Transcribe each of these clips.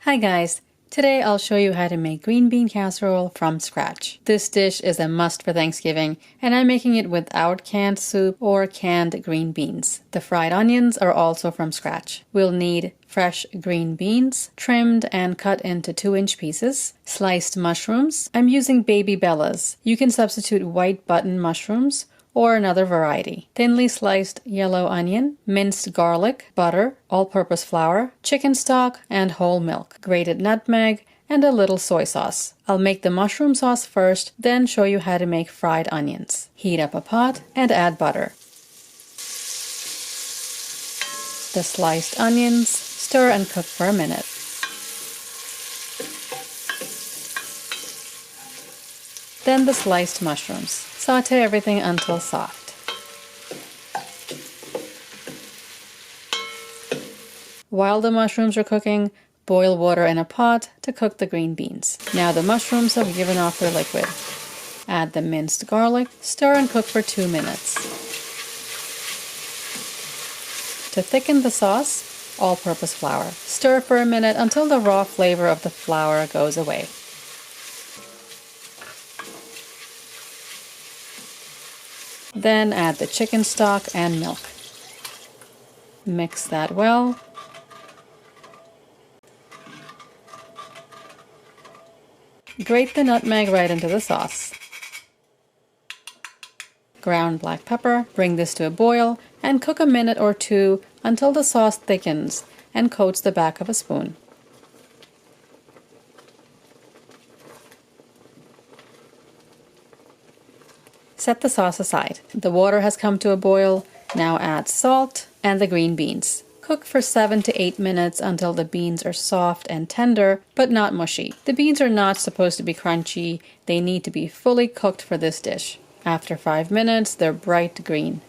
Hi guys! Today I'll show you how to make green bean casserole from scratch. This dish is a must for Thanksgiving, and I'm making it without canned soup or canned green beans. The fried onions are also from scratch. We'll need fresh green beans, trimmed and cut into 2-inch pieces, sliced mushrooms. I'm using baby bellas. You can substitute white button mushrooms or another variety. Thinly sliced yellow onion, minced garlic, butter, all-purpose flour, chicken stock, and whole milk, grated nutmeg, and a little soy sauce. I'll make the mushroom sauce first, then show you how to make fried onions. Heat up a pot and add butter. The sliced onions, stir and cook for a minute. Then the sliced mushrooms. Sauté everything until soft. While the mushrooms are cooking, boil water in a pot to cook the green beans. Now the mushrooms have given off their liquid. Add the minced garlic, stir and cook for 2 minutes. To thicken the sauce, all-purpose flour. Stir for a minute until the raw flavor of the flour goes away. Then add the chicken stock and milk. Mix that well. Grate the nutmeg right into the sauce. Ground black pepper, bring this to a boil, and cook a minute or two until the sauce thickens and coats the back of a spoon. Set the sauce aside. The water has come to a boil. Now add salt and the green beans. Cook for 7 to 8 minutes until the beans are soft and tender, but not mushy. The beans are not supposed to be crunchy. They need to be fully cooked for this dish. After 5 minutes, they're bright green.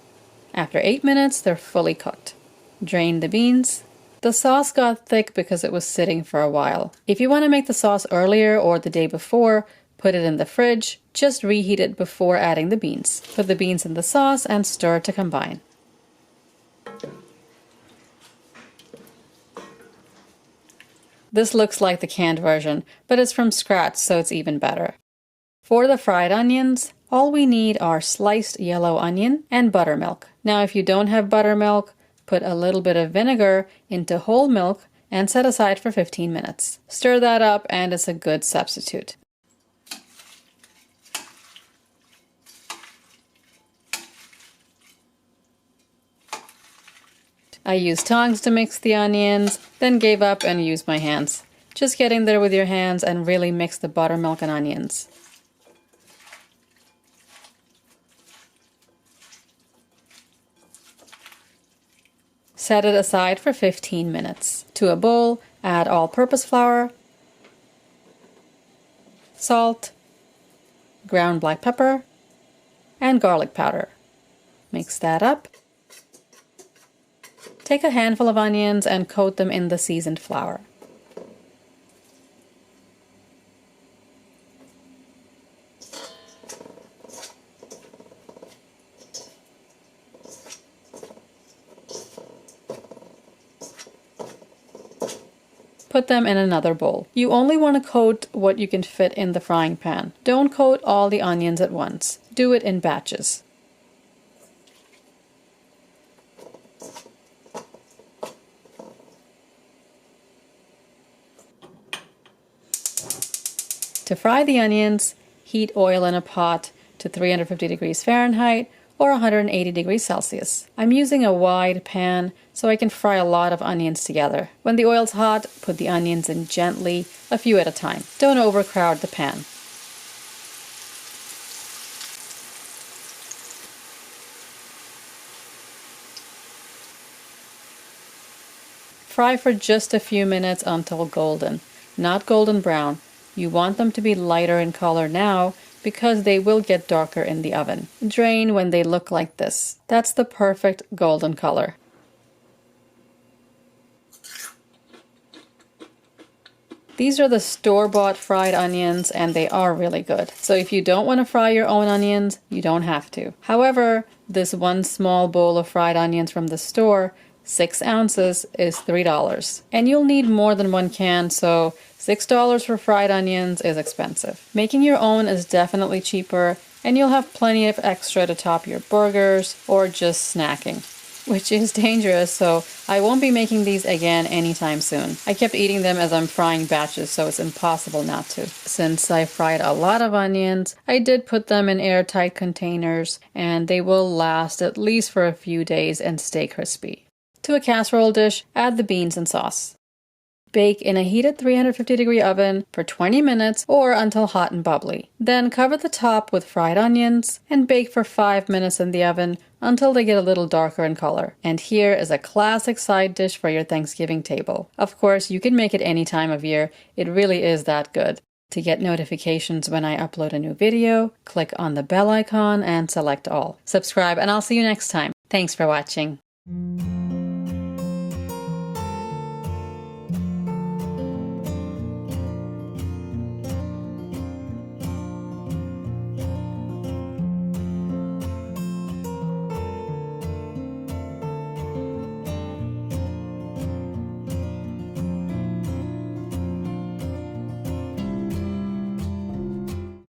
After 8 minutes, they're fully cooked. Drain the beans. The sauce got thick because it was sitting for a while. If you want to make the sauce earlier or the day before, put it in the fridge. Just reheat it before adding the beans. Put the beans in the sauce and stir to combine. This looks like the canned version, but it's from scratch, so it's even better. For the fried onions, all we need are sliced yellow onion and buttermilk. Now if you don't have buttermilk, put a little bit of vinegar into whole milk and set aside for 15 minutes. Stir that up and it's a good substitute. I used tongs to mix the onions, then gave up and used my hands. Just get in there with your hands and really mix the buttermilk and onions. Set it aside for 15 minutes. To a bowl, add all-purpose flour, salt, ground black pepper, and garlic powder. Mix that up. Take a handful of onions and coat them in the seasoned flour. Put them in another bowl. You only want to coat what you can fit in the frying pan. Don't coat all the onions at once. Do it in batches. To fry the onions, heat oil in a pot to 350 degrees Fahrenheit or 180 degrees Celsius. I'm using a wide pan so I can fry a lot of onions together. When the oil's hot, put the onions in gently, a few at a time. Don't overcrowd the pan. Fry for just a few minutes until golden, not golden brown. You want them to be lighter in color now because they will get darker in the oven. Drain when they look like this. That's the perfect golden color. These are the store-bought fried onions and they are really good. So if you don't want to fry your own onions, you don't have to. However, this one small bowl of fried onions from the store 6 ounces is $3. And you'll need more than 1 can, so $6 for fried onions is expensive. Making your own is definitely cheaper, and you'll have plenty of extra to top your burgers or just snacking. Which is dangerous, so I won't be making these again anytime soon. I kept eating them as I'm frying batches, so it's impossible not to. Since I fried a lot of onions, I did put them in airtight containers, and they will last at least for a few days and stay crispy. To a casserole dish, add the beans and sauce. Bake in a heated 350-degree oven for 20 minutes or until hot and bubbly. Then cover the top with fried onions and bake for 5 minutes in the oven until they get a little darker in color. And here is a classic side dish for your Thanksgiving table. Of course, you can make it any time of year. It really is that good. To get notifications when I upload a new video, click on the bell icon and select all. Subscribe, and I'll see you next time. Thanks for watching.